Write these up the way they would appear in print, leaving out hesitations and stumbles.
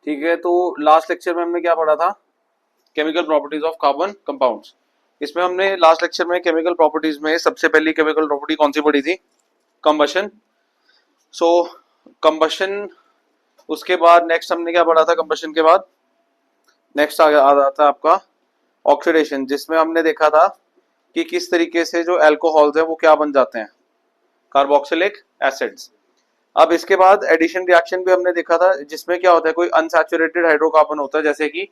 ठीक है, तो लास्ट लेक्चर में हमने क्या पढ़ा था? Chemical properties of carbon compounds. इसमें हमने लास्ट लेक्चर में केमिकल प्रॉपर्टीज में सबसे पहली केमिकल प्रॉपर्टी कौन सी पढ़ी थी? कंबशन। सो कंबशन, उसके बाद नेक्स्ट हमने क्या पढ़ा था? कंबशन के बाद नेक्स्ट आ रहा था आपका ऑक्सीडेशन, जिसमें हमने देखा था कि किस तरीके से जो एल्कोहल्स है वो क्या बन जाते हैं? Carboxylic acids. अब इसके बाद एडिशन रिएक्शन भी हमने देखा था, जिसमें क्या होता है, कोई अनसैचुरेटेड हाइड्रोकार्बन होता है, जैसे कि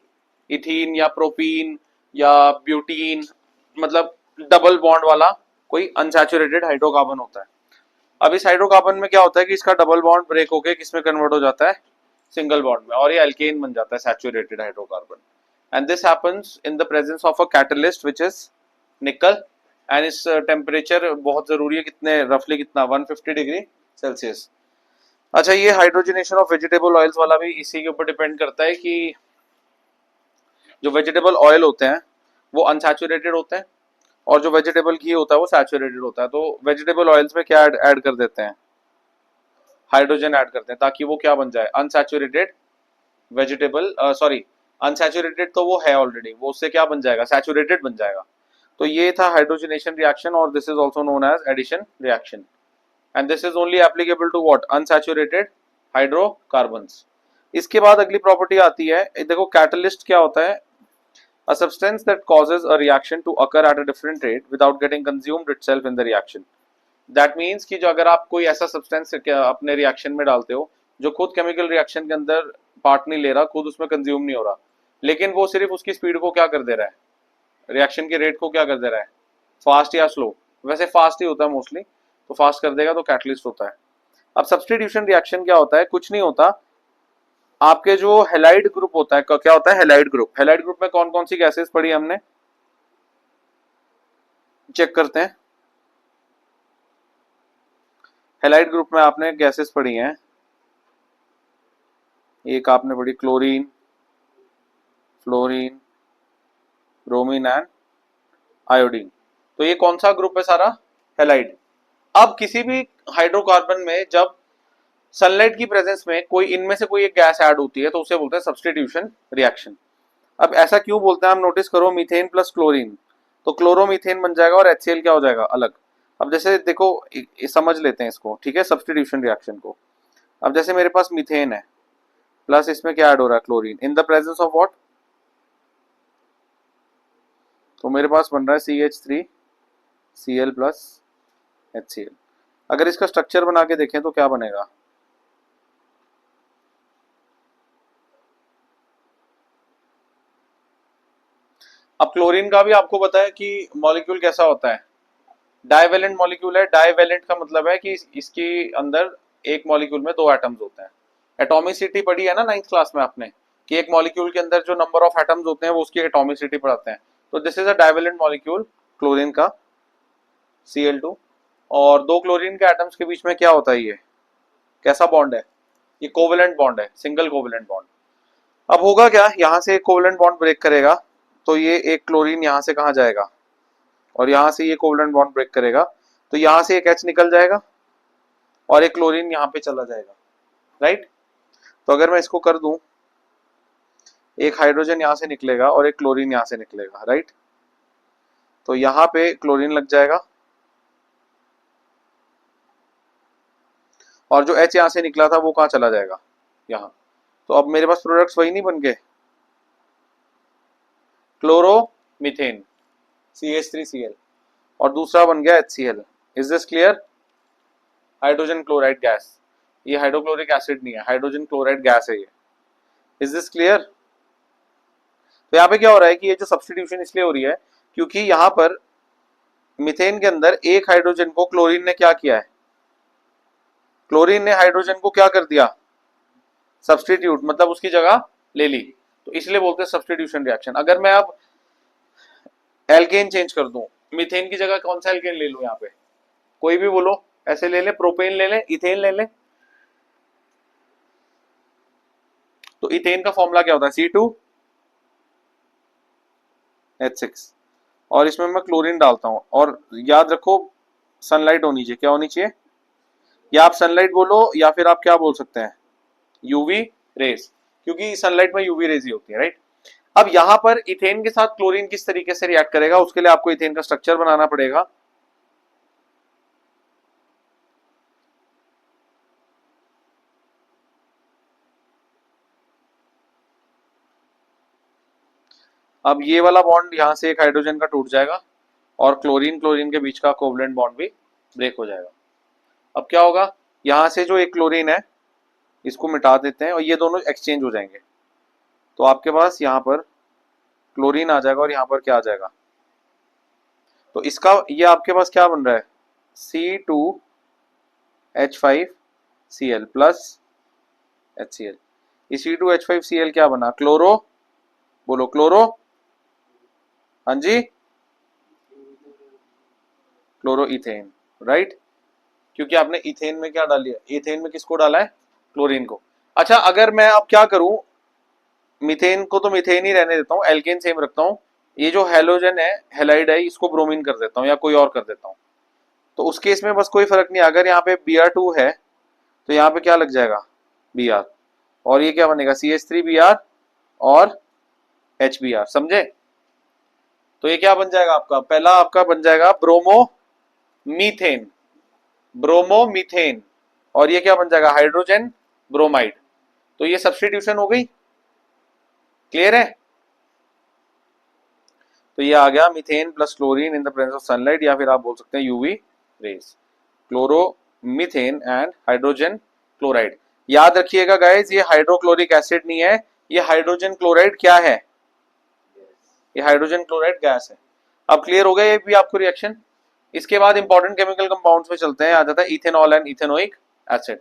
इथीन या प्रोपीन या ब्यूटीन, मतलब डबल बॉन्ड वाला कोई अनसैचुरेटेड हाइड्रोकार्बन होता है। अब इस हाइड्रोकार्बन में क्या होता है कि इसका डबल बॉन्ड ब्रेक होकर किसमें कन्वर्ट हो जाता है? सिंगल बॉन्ड में, और ये एल्केन बन जाता है, saturated hydrocarbon. And this happens in the presence of a catalyst which is निकल। एंड इस टेम्परेचर बहुत जरूरी है, कितने रफली, कितना 150 डिग्री सेल्सियस। अच्छा, ये हाइड्रोजनेशन ऑफ वेजिटेबल ऑयल्स वाला भी इसी के ऊपर डिपेंड करता है कि जो वेजिटेबल ऑयल होते हैं वो अनसैचुरेटेड होते हैं और जो वेजिटेबल घी होता है वो सैचुरेटेड होता है। तो वेजिटेबल ऑयल्स में क्या ऐड कर देते हैं? हाइड्रोजन ऐड करते हैं, ताकि वो क्या बन जाए? अनसैचुरेटेड वेजिटेबल, सॉरी, अनसैचुरेटेड तो वो है ऑलरेडी, वो उससे क्या बन जाएगा? सैचुरेटेड बन जाएगा। तो ये था हाइड्रोजनेशन रिएक्शन, और this is also known as addition reaction. And this is only applicable to what? Unsaturated hydrocarbons. इसके बाद अगली प्रॉपर्टी आती है, देखो कैटलिस्ट क्या होता है? A substance that causes a reaction to occur at a different rate without getting consumed itself in the reaction. That means कि जो अगर आप कोई ऐसा सब्सटेंस अपने रिएक्शन में डालते हो जो खुद केमिकल रिएक्शन के अंदर पार्ट नहीं ले रहा, खुद उसमें कंज्यूम नहीं हो रहा, लेकिन वो सिर्फ उसकी स्पीड को क्या कर दे रहा है? रिएक्शन के रेट को क्या कर दे रहा है? फास्ट या स्लो? वैसे फास्ट ही होता है मोस्टली, तो फास्ट कर देगा तो कैटलिस्ट होता है। अब सब्स्टिट्यूशन रिएक्शन क्या होता है? कुछ नहीं होता, आपके जो हेलाइड ग्रुप होता है, क्या होता है? Halide group. हेलाइड ग्रुप में कौन कौन सी गैसेस पढ़ी हमने? चेक करते हैं। हेलाइड ग्रुप में आपने गैसेस पढ़ी हैं, एक आपने पढ़ी chlorine, fluorine, bromine and iodine. तो ये कौन सा ग्रुप है सारा? हेलाइड। अब किसी भी हाइड्रोकार्बन में जब सनलाइट की प्रेजेंस में कोई इनमें से कोई एक गैस ऐड होती है तो उसे बोलते हैं सब्स्टिट्यूशन रिएक्शन। अब ऐसा क्यों बोलते हैं? हम नोटिस करो, मीथेन प्लस क्लोरीन तो क्लोरोमीथेन बन जाएगा और HCl क्या हो जाएगा? अलग। अब जैसे देखो, समझ लेते हैं इसको, ठीक है, सब्स्टिट्यूशन रिएक्शन को। अब जैसे मेरे पास मीथेन है, प्लस इसमें क्या ऐड हो रहा है? Chlorine, in the presence of what? तो मेरे पास बन रहा है CH3Cl प्लस HCl। अगर इसका स्ट्रक्चर बना के देखें तो क्या बनेगा? अब क्लोरीन का भी आपको पता है कि मॉलिक्यूल कैसा होता है? डाइवेलेंट मॉलिक्यूल है। डाइवेलेंट का मतलब है कि इसके अंदर एक मॉलिक्यूल में दो एटम्स होते हैं। एटॉमिसिटी पढ़ी है ना 9th क्लास में आपने, कि एक मॉलिक्यूल के अंदर जो नंबर ऑफ एटम्स होते हैं वो उसकी एटॉमिसिटी पढ़ाते हैं। तो this is a divalent molecule, chlorine का Cl2। और दो क्लोरीन के एटम्स के बीच में क्या होता है? ये कैसा बॉन्ड है? ये कोवेलेंट बॉन्ड है, सिंगल कोवेलेंट बॉन्ड। अब होगा क्या, यहाँ से एक कोवेलेंट बॉन्ड ब्रेक करेगा तो ये एक क्लोरीन यहाँ से कहाँ जाएगा, और यहाँ से ये कोवेलेंट बॉन्ड ब्रेक करेगा तो यहाँ से एक H निकल जाएगा और एक क्लोरीन यहाँ पे चला जाएगा, राइट? तो अगर मैं इसको कर दूं, एक हाइड्रोजन यहाँ से निकलेगा और एक क्लोरीन यहाँ से निकलेगा, राइट? तो यहाँ पे क्लोरीन लग जाएगा और जो H यहाँ से निकला था वो कहाँ चला जाएगा? यहाँ। तो अब मेरे पास प्रोडक्ट्स वही नहीं बन गए, क्लोरोमीथेन CH3Cl, और दूसरा बन गया HCl। Is this clear? Hydrogen chloride gas. ये हाइड्रोक्लोरिक एसिड नहीं है, हाइड्रोजन क्लोराइड गैस है ये। Is this clear? तो यहाँ पे क्या हो रहा है कि ये जो सब्स्टिट्यूशन इसलिए हो रही है क्योंकि यहाँ पर मीथेन के अंदर एक हाइड्रोजन को क्लोरीन ने क्या किया है? क्लोरीन ने हाइड्रोजन को क्या कर दिया? सब्स्टिट्यूट, मतलब उसकी जगह ले ली। तो इसलिए बोलते हैं सब्स्टिट्यूशन रिएक्शन। अगर मैं अब एल्केन चेंज कर दूं, मीथेन की जगह कौन सा एल्केन ले लूं? यहाँ पे कोई भी बोलो, ऐसे ले ले, प्रोपेन ले ले, इथेन ले ले। तो इथेन का फॉर्मूला क्या होता है? C2H6। और इसमें मैं क्लोरीन डालता हूं, और याद रखो सनलाइट होनी चाहिए। क्या होनी चाहिए? या आप सनलाइट बोलो या फिर आप क्या बोल सकते हैं? UV rays. क्योंकि सनलाइट में यूवी रेज ही होती है, राइट। अब यहां पर इथेन के साथ क्लोरीन किस तरीके से रिएक्ट करेगा, उसके लिए आपको इथेन का स्ट्रक्चर बनाना पड़ेगा। अब ये वाला बॉन्ड यहां से एक हाइड्रोजन का टूट जाएगा और क्लोरीन क्लोरीन के बीच का कोवलेंट बॉन्ड भी ब्रेक हो जाएगा। अब क्या होगा, यहां से जो एक क्लोरीन है इसको मिटा देते हैं और ये दोनों एक्सचेंज हो जाएंगे, तो आपके पास यहाँ पर क्लोरीन आ जाएगा और यहाँ पर क्या आ जाएगा, तो इसका ये आपके पास क्या बन रहा है, C2H5Cl प्लस HCl। ये C2H5Cl क्या बना, क्लोरो, बोलो क्लोरो, हाँ जी, क्लोरो इथेन, राइट। क्योंकि आपने इथेन में क्या डाल दिया, इथेन में किसको डाला है, क्लोरीन को। अच्छा, अगर मैं अब क्या करूं, मीथेन को तो मीथेन ही रहने देता हूं, एल्केन सेम रखता हूं, ये जो हेलोजन है, हेलाइड है, इसको ब्रोमीन कर देता हूं या कोई और कर देता हूं, तो उस केस में बस कोई फर्क नहीं। अगर यहाँ पे Br2 है तो यहाँ पे क्या लग जाएगा, Br, और ये क्या बनेगा, CH3Br और HBr, समझे। तो ये क्या बन जाएगा आपका, पहला आपका बन जाएगा ब्रोमो मीथेन, ब्रोमो मीथेन, और ये क्या बन जाएगा, हाइड्रोजन ब्रोमाइड। तो ये सब्स्टिट्यूशन हो गई, क्लियर है। तो ये आ गया methane plus chlorine in the presence of sunlight, या फिर आप बोल सकते हैं UV rays, chloro methane and hydrogen chloride. याद रखिएगा गाइस, ये हाइड्रोक्लोरिक एसिड नहीं है, ये हाइड्रोजन क्लोराइड क्या है, ये हाइड्रोजन क्लोराइड गैस है। अब क्लियर हो गया ये भी आपको रिएक्शन। इसके बाद इंपॉर्टेंट केमिकल कंपाउंड्स में चलते हैं, आ जाता है इथेनॉल एंड इथेनोइक एसिड।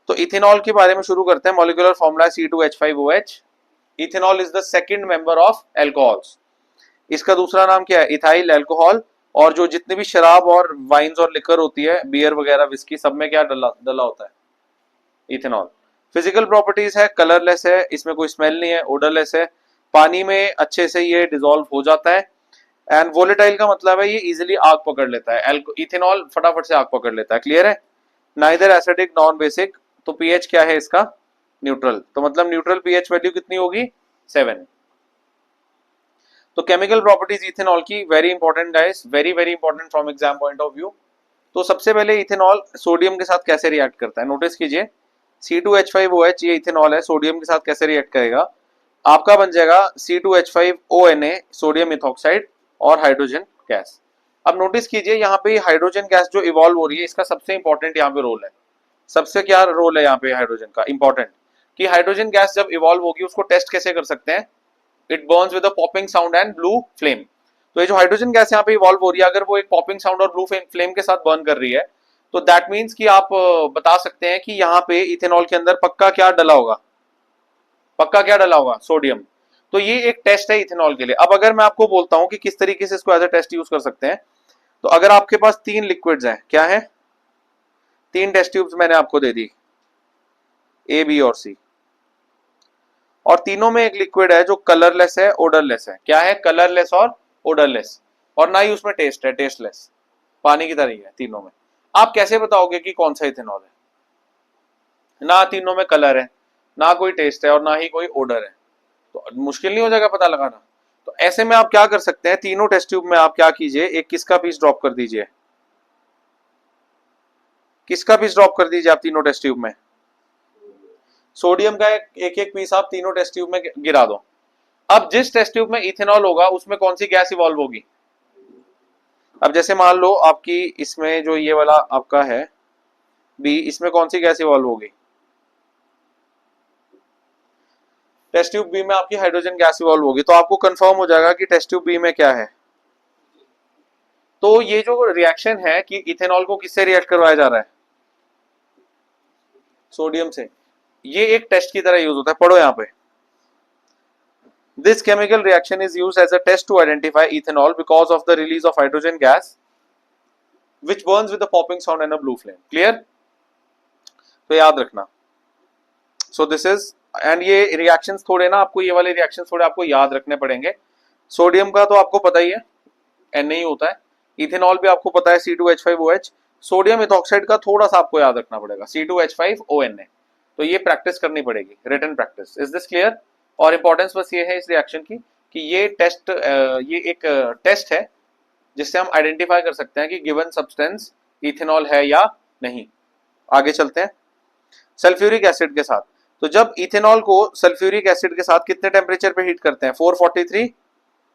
तो इथेनॉल के बारे में शुरू करते हैं। Molecular formula C2H5OH। Ethanol is the second member of alcohols. इसका दूसरा नाम क्या है, इथाइल अल्कोहल। और जो जितने भी शराब और वाइन्स और लिकर होती है, बियर वगैरह, विस्की, सब में क्या डला होता है, इथेनॉल। फिजिकल प्रॉपर्टीज है, कलरलेस है, इसमें कोई स्मेल नहीं है, ओडरलेस है, पानी में अच्छे से ये डिसॉल्व हो जाता है, एंड वोलेटाइल का मतलब है ये इजिली आग पकड़ लेता है, इथेनॉल फटाफट से आग पकड़ लेता है, क्लियर है। नाइदर एसिडिक नॉन बेसिक, तो पीएच क्या है इसका, न्यूट्रल, तो मतलब न्यूट्रल पीएच वैल्यू कितनी होगी, 7। तो केमिकल प्रॉपर्टीज इथेनॉल की very important guys, very very important from exam point of view. तो सबसे पहले इथेनॉल सोडियम के साथ कैसे रिएक्ट करता है, नोटिस कीजिए। C2H5OH ये इथेनॉल है, सोडियम के साथ कैसे रिएक्ट करेगा, आपका बन जाएगा C2H5ONa, सोडियम इथॉक्साइड और हाइड्रोजन गैस। अब नोटिस कीजिए यहाँ पे हाइड्रोजन गैस जो इवॉल्व हो रही है, इसका सबसे इंपॉर्टेंट यहाँ पे रोल है, सबसे क्या रोल है यहाँ पे हाइड्रोजन का इंपॉर्टेंट, कि हाइड्रोजन गैस जब इवॉल्व होगी उसको टेस्ट कैसे कर सकते हैं, it Burns with a popping sound and blue flame. तो ये जो हाइड्रोजन गैस यहाँ पे इवॉल्व हो रही है, अगर वो एक पॉपिंग साउंड और ब्लू फ्लेम के साथ बर्न कर रही है, तो दैट मीन्स कि आप बता सकते हैं कि यहाँ पे इथेनॉल के अंदर पक्का क्या डला होगा, पक्का क्या डला होगा, सोडियम। तो ये एक टेस्ट है इथेनॉल के लिए। अब अगर मैं आपको बोलता हूं कि किस तरीके से इसको एज अ टेस्ट यूज कर सकते हैं, तो अगर आपके पास 3 लिक्विड्स हैं, क्या है, 3 टेस्ट ट्यूब्स मैंने आपको दे दी, A, B और C, और तीनों में एक लिक्विड है जो कलरलेस है, ओडरलेस है, क्या है, कलरलेस और ओडरलेस, और ना ही उसमें टेस्ट है, टेस्टलेस, पानी की तरह ही है तीनों में। आप कैसे बताओगे कि कौन सा इथेनॉल है, ना तीनों में कलर है, ना कोई टेस्ट है और ना ही कोई ओडर है, तो मुश्किल नहीं हो जाएगा पता लगाना। तो ऐसे में आप क्या कर सकते हैं, तीनों टेस्ट ट्यूब में आप क्या कीजिए, एक किसका पीस ड्रॉप कर दीजिए, किसका पीस ड्रॉप कर दीजिए आप तीनों टेस्ट ट्यूब में, सोडियम का एक एक पीस आप तीनों टेस्ट ट्यूब में गिरा दो। अब जिस टेस्ट ट्यूब में इथेनॉल होगा उसमें कौन सी गैस इवॉल्व होगी, अब जैसे मान लो आपकी इसमें जो ये वाला आपका है बी, इसमें कौन सी गैस इवॉल्व होगी, टेस्ट ट्यूब बी में आपकी हाइड्रोजन गैस इवॉल्व होगी। तो आपको कंफर्म हो जाएगा कि टेस्ट ट्यूब बी में क्या है। तो ये जो रिएक्शन है कि इथेनॉल को किससे रिएक्ट करवाया जा रहा है, सोडियम से, ये एक टेस्ट की तरह यूज होता है, पढ़ो यहाँ पे। This chemical reaction is used as a test to identify ethanol because of the release of hydrogen gas which burns with a popping sound and a blue flame. Clear? तो याद रखना। So this is, and ये reactions थोड़े ना आपको, ये वाले reactions थोड़े आपको याद रखने पड़ेंगे। सोडियम का तो आपको पता ही है, Na ही होता है, इथेनॉल भी आपको पता है C2H5OH, सोडियम इथॉक्साइड का थोड़ा सा आपको याद रखना पड़ेगा, C2H5ONa। तो ये प्रैक्टिस करनी पड़ेगी, written practice. Is this clear? और इंपॉर्टेंस बस ये है इस रिएक्शन की कि ये टेस्ट ये एक टेस्ट है जिससे हम आइडेंटिफाई कर सकते हैं कि गिवन सब्सटेंस इथेनॉल है या नहीं। आगे चलते हैं सल्फ्यूरिक एसिड के साथ। तो जब इथेनॉल को सल्फ्यूरिक एसिड के साथ कितने टेम्परेचर पे हीट करते हैं? 443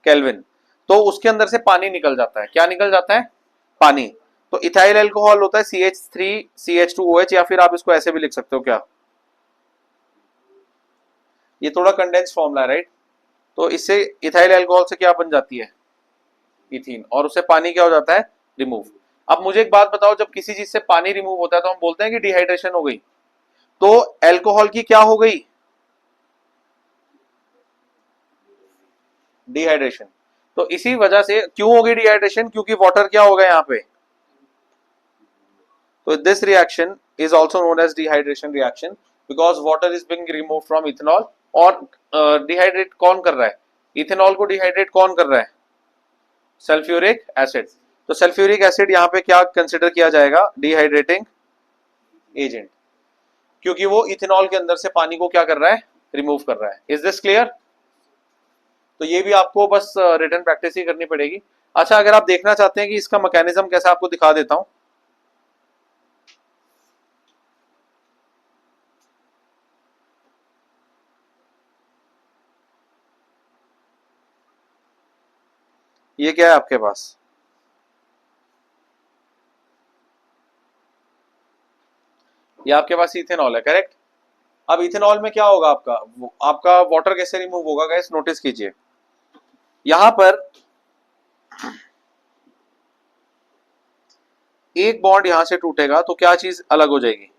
केल्विन। तो उसके अंदर से पानी निकल जाता है। क्या निकल जाता है? पानी। तो इथाइल अल्कोहल होता है CH3CH2OH, या फिर आप इसको ऐसे भी लिख सकते हो। क्या ये थोड़ा कंडेंस फॉर्मूला है, राइट? तो इससे इथाइल अल्कोहल से क्या बन जाती है? इथीन। और उससे पानी क्या हो जाता है? रिमूव। अब मुझे एक बात बताओ, जब किसी चीज से पानी रिमूव होता है तो हम बोलते हैं कि डिहाइड्रेशन हो गई। तो अल्कोहल की क्या हो गई? डिहाइड्रेशन। तो इसी वजह से क्यों होगी डिहाइड्रेशन? क्योंकि वाटर क्या होगा यहाँ पे। तो this reaction is also known as dehydration reaction because water is being remove from ethanol. और डिहाइड्रेट कौन कर रहा है? इथेनॉल को डिहाइड्रेट कौन कर रहा है? Sulphuric acid. तो सल्फ्यूरिक एसिड यहाँ पे क्या कंसिडर किया जाएगा? डिहाइड्रेटिंग एजेंट, क्योंकि वो इथेनॉल के अंदर से पानी को क्या कर रहा है? रिमूव कर रहा है। Is this clear? तो ये भी आपको बस रिटन प्रैक्टिस ही करनी पड़ेगी। अच्छा, अगर आप देखना चाहते हैं कि इसका मैकेनिज्म कैसा, आपको दिखा देता हूं। ये क्या है आपके पास? ये आपके पास इथेनॉल है, करेक्ट? अब इथेनॉल में क्या होगा आपका वाटर कैसे रिमूव होगा गाइस? नोटिस कीजिए, यहां पर एक बॉन्ड यहां से टूटेगा तो क्या चीज अलग हो जाएगी?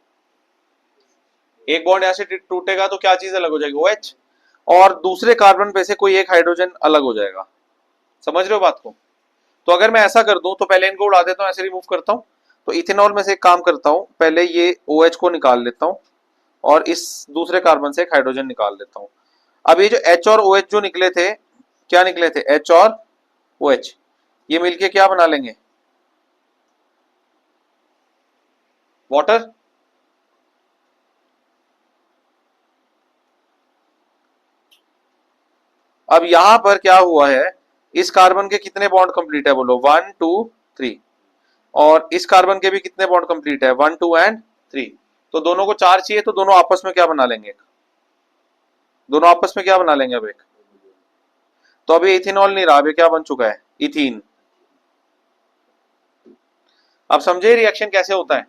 एक बॉन्ड यहां से टूटेगा तो क्या चीज अलग हो जाएगी? OH। और दूसरे कार्बन पे से कोई एक हाइड्रोजन अलग हो जाएगा। समझ रहे हो बात को? तो अगर मैं ऐसा कर दूं तो पहले इनको उड़ा देता हूं, ऐसे रिमूव करता हूं। तो इथेनॉल में से एक काम करता हूं, पहले ये OH को निकाल लेता हूं और इस दूसरे कार्बन से एक हाइड्रोजन निकाल देता हूं। अब ये जो H और OH जो निकले थे, क्या निकले थे? H और OH। ये मिलके क्या बना लेंगे? वाटर। अब यहां पर क्या हुआ है? इस कार्बन के कितने बॉन्ड कंप्लीट है? बोलो 1 2 3। और इस कार्बन के भी कितने बॉन्ड कंप्लीट है? 1 2 एंड 3। तो दोनों को 4 चाहिए, तो दोनों आपस में क्या बना लेंगे? दोनों आपस में क्या बना लेंगे अब एक? तो अभी इथेनॉल नहीं रहा, अभी क्या बन चुका है? इथीन। अब समझे रिएक्शन कैसे होता है?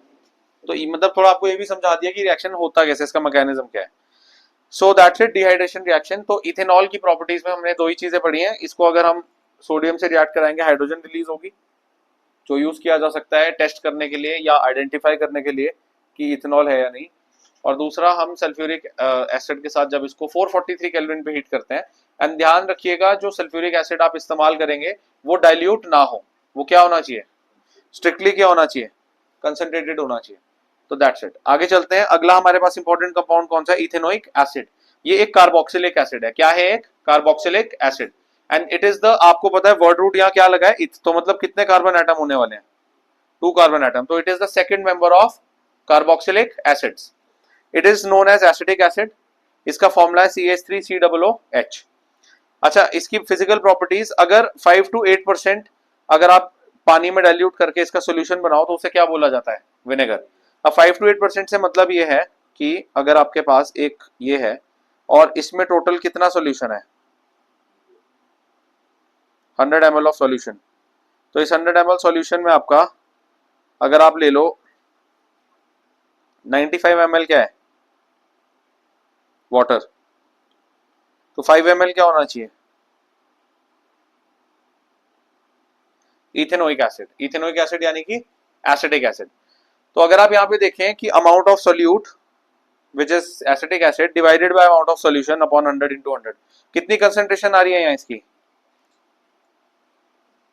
तो मतलब थोड़ा आपको ये भी समझा दिया कि रिएक्शन होता कैसे, इसका मैकेनिज्म क्या है। So that's it, dehydration reaction. तो इथेनॉल की प्रॉपर्टीज में हमने दो ही चीजें पढ़ी हैं। इसको अगर हम सोडियम से रिएक्ट कराएंगे, हाइड्रोजन रिलीज होगी, जो यूज किया जा सकता है टेस्ट करने के लिए या आइडेंटिफाई करने के लिए कि इथेनॉल है या नहीं। और दूसरा, हम सल्फ्यूरिक एसिड के साथ जब इसको 443 केल्विन पे हीट करते हैं, एंड ध्यान रखिएगा जो सल्फ्यूरिक एसिड आप इस्तेमाल करेंगे वो डाइल्यूट ना हो। वो क्या होना चाहिए? स्ट्रिक्टली क्या होना चाहिए? कंसंट्रेटेड होना चाहिए। तो दैट्स इट। आगे चलते हैं। अगला हमारे पास इंपॉर्टेंट कंपाउंड कौन सा है? Ethanoic acid. ये एक कार्बोक्सिलिक एसिड है। क्या है? एक carboxylic acid. And it is the, आपको पता है वर्ड रूट यहाँ क्या लगा है? तो मतलब कितने कार्बन एटम होने वाले हैं? 2 कार्बन एटम। तो it is the second member of carboxylic acids. It is known as acetic acid. इसका फॉर्मूला है CH3COOH। अच्छा, इसकी फिजिकल प्रॉपर्टीज, अगर 5 to 8% अगर आप पानी में डाइल्यूट करके इसका सोल्यूशन बनाओ तो उसे क्या बोला जाता है? विनेगर। अब 5 to 8% से मतलब ये है कि अगर आपके पास एक ये है और इसमें टोटल कितना सोल्यूशन है? 100 ml ऑफ सोल्यूशन। तो इस 100 ml सोल्यूशन में आपका, अगर आप ले लो 95 ml क्या है? वाटर। तो 5 ml क्या होना चाहिए? Ethanoic acid. इथेनोइक एसिड यानी कि एसिटिक एसिड। तो अगर आप यहाँ पे देखें कि amount of solute which is acetic acid divided by amount of solution upon 100 into 100, कितनी कंसेंट्रेशन आ रही है यहाँ इसकी?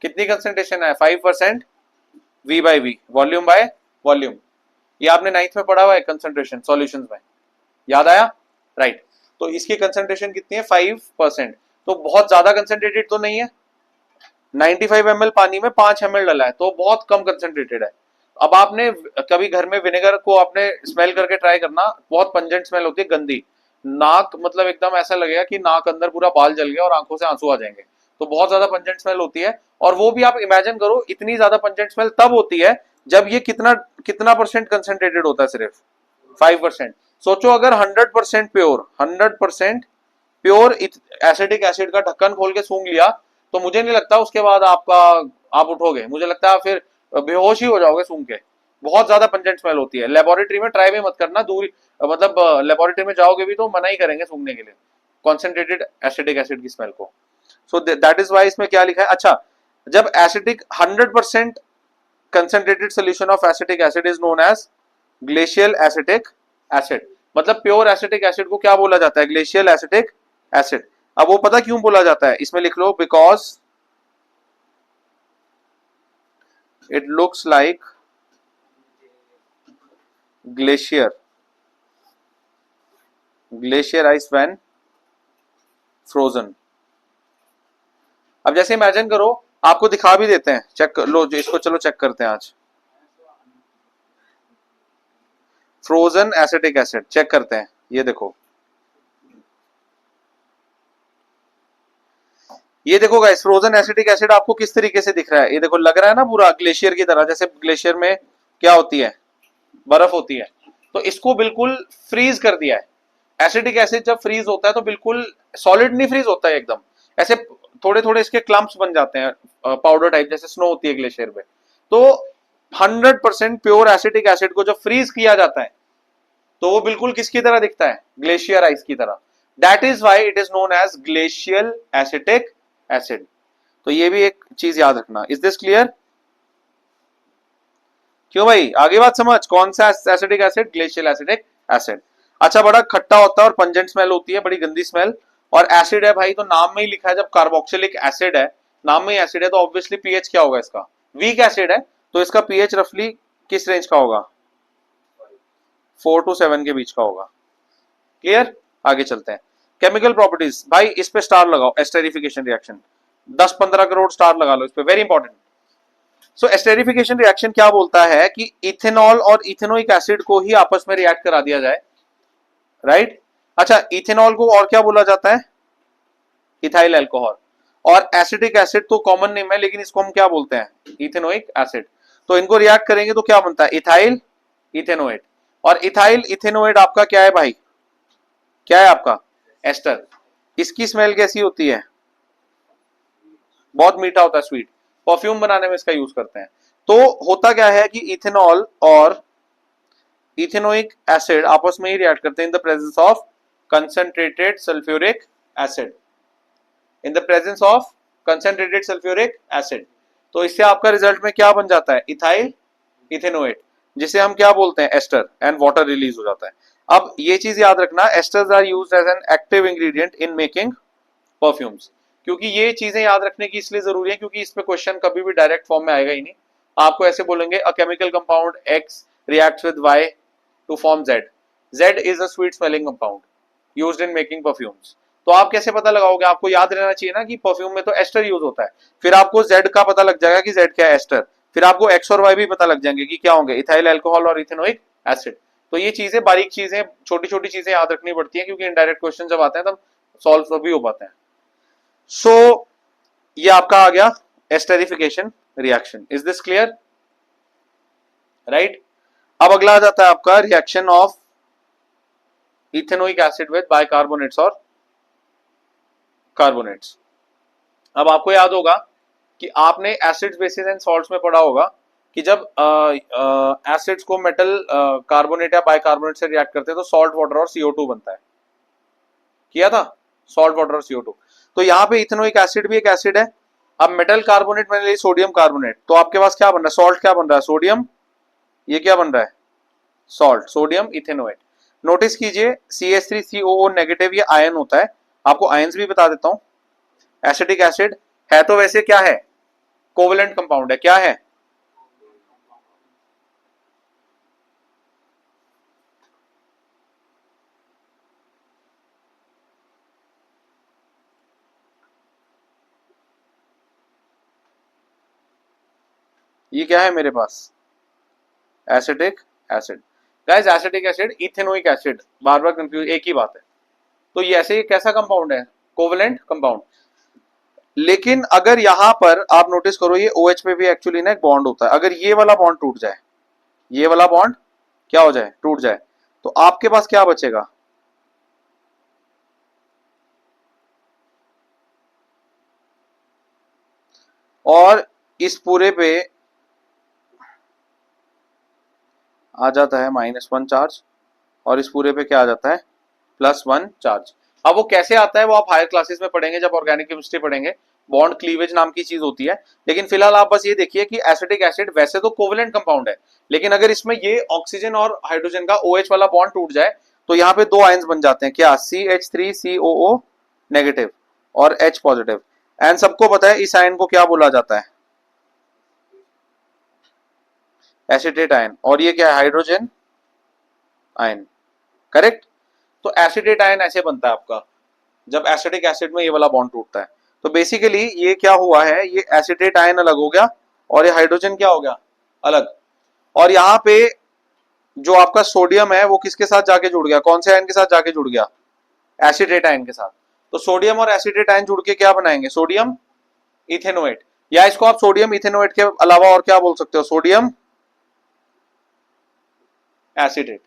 कितनी कंसेंट्रेशन है? 5% V/V, वॉल्यूम बाय वॉल्यूम। ये आपने 9th में पढ़ा हुआ है कंसेंट्रेशन सॉल्यूशंस में, याद आया? राइट। तो इसकी कंसेंट्रेशन कितनी है? 5%। तो बहुत ज्यादा कंसेंट्रेटेड तो नहीं है। 95 ml पानी में 5 ml डला है, तो बहुत कम कंसेंट्रेटेड है। अब आपने कभी घर में विनेगर को आपने स्मेल करके ट्राई करना, बहुत पंजेंट स्मेल होती है, गंदी। नाक मतलब एकदम ऐसा लगेगा कि नाक अंदर पूरा बाल जल गया और आंखों से आंसू आ जाएंगे। तो बहुत ज्यादा पंजेंट स्मेल होती है। और वो भी आप इमेजिन करो, इतनी ज्यादा पंजेंट स्मेल तब होती है जब ये कितना कितना परसेंट कंसेंट्रेटेड होता है, सिर्फ 5%। सोचो अगर 100% प्योर, 100% प्योर एसिडिक एसिड का ढक्कन खोल के सूंघ लिया, तो मुझे नहीं लगता उसके बाद आप उठोगे, मुझे लगता है फिर बेहोश ही हो जाओगे सूंघ के। बहुत ज्यादा पंजेंट स्मेल होती है। लेबोरेटरी में ट्राई भी मत करना, दूर मतलब लेबोरेटरी में जाओगे भी तो मना ही करेंगे सूंघने के लिए कॉन्सेंट्रेटेड एसिडिक एसिड की स्मेल को। सो दैट इज वाई इसमें क्या लिखा है। अच्छा, जब acidic 100% concentrated solution of acetic acid is known as glacial acetic acid. मतलब प्योर एसिटिक एसिड को क्या बोला जाता है, ग्लेशियल एसिटिक एसिड। अब वो पता क्यों बोला जाता है, इसमें लिख लो, because it looks like glacier ice when frozen. अब जैसे इमेजिन करो, आपको दिखा भी देते हैं, चेक लो जो इसको, चलो चेक करते हैं आज। फ्रोजन एसिटिक एसिड चेक करते हैं, ये देखो, ये देखो गाइस, फ्रोजन एसिटिक एसिड आपको किस तरीके से दिख रहा है, ये देखो, लग रहा है ना पूरा ग्लेशियर की तरह। जैसे ग्लेशियर में क्या होती है, बर्फ होती है। तो इसको बिल्कुल फ्रीज कर दिया है। एसिटिक एसिड जब फ्रीज होता है तो बिल्कुल सॉलिड नहीं फ्रीज होता है एकदम, ऐसे थोड़े थोड़े इसके क्लम्प्स बन जाते हैं, पाउडर टाइप, जैसे स्नो होती है ग्लेशियर में। तो 100% प्योर एसिटिक एसिड को जब फ्रीज किया जाता है तो वो बिल्कुल किसकी तरह दिखता है, ग्लेशियर आइस की तरह। That is why it is known as glacial acetic acid. तो ये भी एक चीज याद रखना। Is this clear? क्यों भाई, आगे बात समझ, कौन सा acidic acid, glacial acidic acid. अच्छा, बड़ा खट्टा होता है और पंजेंट स्मेल होती है, बड़ी गंदी स्मेल। और एसिड है भाई, तो नाम में ही लिखा है, जब कार्बोक्सिलिक एसिड है, नाम में ही एसिड है, तो ऑब्वियसली पीएच क्या होगा इसका, वीक एसिड है, तो इसका पीएच रफली किस रेंज का होगा, 4 to 7 के बीच का होगा। क्लियर? आगे चलते हैं। केमिकल प्रॉपर्टीज, भाई इस पे स्टार लगाओ, एस्टेरिफिकेशन रिएक्शन, 10-15 करोड़ स्टार लगा लो इस पे, वेरी इंपॉर्टेंट। सो एस्टेरिफिकेशन रिएक्शन क्या बोलता है कि इथेनॉल और इथेनोइक एसिड को ही आपस में रिएक्ट करा दिया जाए, राइट। अच्छा, इथेनॉल को और क्या बोला जाता है, इथाइल अल्कोहल। और एसिडिक एसिड तो कॉमन नेम है, लेकिन इसको हम क्या बोलते हैं, इथेनोइक एसिड। तो इनको रिएक्ट करेंगे तो क्या बनता है, इथाइल इथेनोएट। और इथाइल इथेनोएट आपका क्या है भाई, क्या है आपका, एस्टर। इसकी स्मेल कैसी होती है, बहुत मीठा होता है, स्वीट। परफ्यूम बनाने में इसका यूज करते हैं। तो होता क्या है कि इथेनॉल और इथेनोइक एसिड आपस में ही रिएक्ट करते हैं इन the presence of concentrated sulphuric acid, in the presence of concentrated sulphuric acid. तो इससे आपका रिजल्ट में क्या बन जाता है, इथाइल इथेनोएट, जिसे हम क्या बोलते हैं, एस्टर, एंड वाटर रिलीज हो जाता है। अब ये चीज याद रखना, esters are used as an active ingredient in making perfumes. क्योंकि ये चीजें याद रखने की इसलिए जरूरी है क्योंकि इस पे क्वेश्चन कभी भी डायरेक्ट फॉर्म में आएगा ही नहीं। आपको ऐसे बोलेंगे, a chemical compound X reacts with Y to form Z, Z is a sweet smelling compound used in making perfumes. तो आप कैसे पता लगाओगे, आपको याद रहना चाहिए ना कि परफ्यूम में तो एस्टर यूज होता है। फिर आपको जेड का पता लग जाएगा कि जेड क्या है, एस्टर। फिर आपको एक्स और वाई भी पता लग जाएंगे कि क्या होंगे, इथाइल अल्कोहल और इथेनोइक एसिड। तो ये चीजें, बारीक चीजें, छोटी छोटी चीजें याद रखनी पड़ती है, क्योंकि इनडायरेक्ट क्वेश्चन जब आते हैं तब सॉल्व भी हो पाते हैं। सो ये आपका आ गया esterification reaction. Is this clear, right. अब अगला आ जाता है आपका reaction of ethanoic acid with bicarbonates और कार्बोनेट्स। अब आपको याद होगा कि आपने एसिड्स बेसिस एंड सॉल्ट्स में पढ़ा होगा कि जब एसिड्स को मेटल कार्बोनेट या बाइकार्बोनेट से रिएक्ट करते हैं तो सॉल्ट वाटर और CO2 बनता है, किया था, सॉल्ट वाटर और CO2। तो यहाँ पे इथेनोइक एसिड भी एक एसिड है। अब मेटल कार्बोनेट मैंने ली सोडियम कार्बोनेट, तो आपके पास क्या बन रहा है, सॉल्ट क्या बन रहा है, सोडियम, ये क्या बन रहा है, सॉल्ट, सोडियम इथेनोएट। नोटिस कीजिए CH3COO नेगेटिव ये आयन होता है। आपको आयन्स भी बता देता हूं। एसिडिक एसिड है तो वैसे क्या है, कोवेलेंट कंपाउंड है, क्या है, ये क्या है मेरे पास, acetic acid. Guys acetic acid, ethanoic acid, बार बार कंफ्यूज, एक ही बात है। तो ये ऐसे कैसा कंपाउंड है, कोवेलेंट कंपाउंड। लेकिन अगर यहां पर आप नोटिस करो ये OH पे भी एक्चुअली ना एक बॉन्ड होता है, अगर ये वाला बॉन्ड टूट जाए, ये वाला बॉन्ड क्या हो जाए, टूट जाए, तो आपके पास क्या बचेगा, और इस पूरे पे आ जाता है -1 चार्ज, और इस पूरे पे क्या आ जाता है, +1 चार्ज। अब वो कैसे आता है वो आप हायर क्लासेस में पढ़ेंगे, जब ऑर्गेनिक केमिस्ट्री पढ़ेंगे, बॉन्ड क्लीवेज नाम की चीज होती है। लेकिन फिलहाल आप बस ये देखिए कि एसिटिक एसिड वैसे तो कोवेलेंट कंपाउंड है, लेकिन अगर इसमें ये ऑक्सीजन और हाइड्रोजन का OH वाला बॉन्ड टूट जाए तो यहाँ पे 2 आयंस बन जाते हैं, क्या, CH3COO नेगेटिव और H पॉजिटिव। एंड सबको पता है इस आयन को क्या बोला जाता है, एसिटेट आयन, और ये क्या है, हाइड्रोजन आयन, करेक्ट। तो एसिटेट आयन ऐसे बनता है आपका, जब एसिटिक एसिड में ये वाला बॉन्ड टूटता है। तो बेसिकली ये क्या हुआ है, ये एसिटेट आयन अलग हो गया और ये हाइड्रोजन क्या हो गया, अलग। और यहाँ पे जो आपका सोडियम है वो किसके साथ जाके जुड़ गया, कौन से आयन के साथ जाके जुड़ गया, एसिटेट आयन के साथ। तो सोडियम और एसिटेट आयन जुड़ के क्या बनाएंगे, सोडियम इथेनोएट, या इसको आप सोडियम इथेनोएट के अलावा और क्या बोल सकते हो, सोडियम एसिटेट।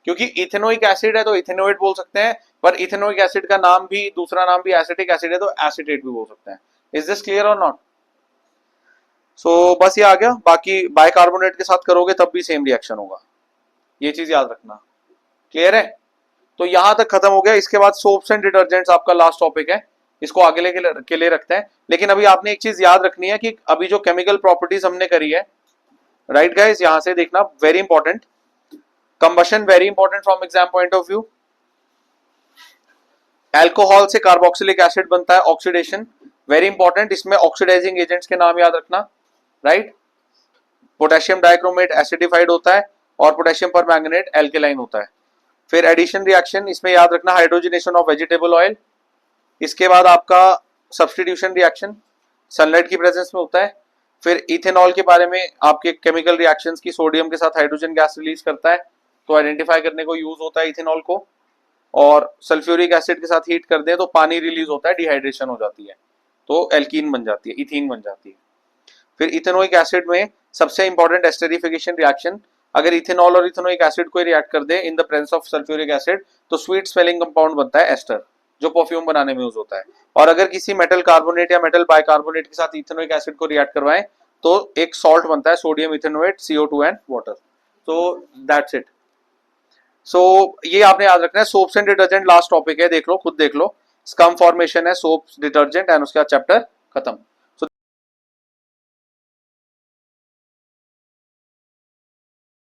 क्योंकि इथेनोइक एसिड है तो इथेनोएट बोल सकते हैं, पर इथेनोइक एसिड का नाम भी, दूसरा नाम भी एसिटिक एसिड है तो एसिटेट भी बोल सकते हैं। इज दिस क्लियर और नॉट। सो बस ये आ गया, बाकी बाइकार्बोनेट के साथ करोगे तब भी सेम रिएक्शन होगा, ये चीज याद रखना। क्लियर है। तो यहां तक खत्म हो गया। इसके बाद सोप्स एंड डिटर्जेंट्स आपका लास्ट टॉपिक है, इसको आगे के लिए रखते हैं। लेकिन अभी आपने एक चीज याद रखनी है कि अभी जो केमिकल प्रॉपर्टीज हमने करी है, राइट गाइस, यहां से देखना, very important. Combustion very important from exam point of view. Alcohol से कार्बोक्सिलिक एसिड बनता है, ऑक्सीडेशन वेरी इंपॉर्टेंट, इसमें ऑक्सीडाइजिंग एजेंट्स के नाम याद रखना, राइट। पोटेशियम डाइक्रोमेट एसिडिफाइड होता है और पोटेशियम परमैंगनेट एल्केलाइन होता है। फिर एडिशन रिएक्शन, इसमें याद रखना हाइड्रोजनेशन ऑफ वेजिटेबल ऑयल। इसके बाद आपका सब्सटीट्यूशन रिएक्शन सनलाइट की प्रेजेंस में होता है। फिर इथेनॉल के बारे में आपके केमिकल रिएक्शंस की, सोडियम के साथ हाइड्रोजन गैस रिलीज करता है तो आइडेंटिफाई करने को यूज होता है इथेनॉल को। और सल्फ्यूरिक एसिड के साथ हीट कर दें तो पानी रिलीज होता है, डिहाइड्रेशन हो जाती है तो एल्कीन बन जाती है, इथीन बन जाती है। फिर इथेनोइक एसिड में सबसे इंपॉर्टेंट एस्टेरिफिकेशन रिएक्शन, अगर इथेनॉल और इथेनोइक एसिड को रिएक्ट कर दे in the presence of sulphuric acid तो स्वीट स्मेलिंग कंपाउंड बनता है एस्टर, जो परफ्यूम बनाने में यूज होता है। और अगर किसी मेटल कार्बोनेट या मेटल बाइकार्बोनेट के साथ इथेनोइक एसिड को रिएक्ट करवाएं तो एक सॉल्ट बनता है, sodium ethanoate, CO2 and water. तो दैट्स इट। सो ये आपने याद रखना है। Soaps and detergent last topic है, देख लो, खुद देख लो। स्कम फॉर्मेशन है, सोप्स डिटर्जेंट, एंड उसके बाद चैप्टर खत्म।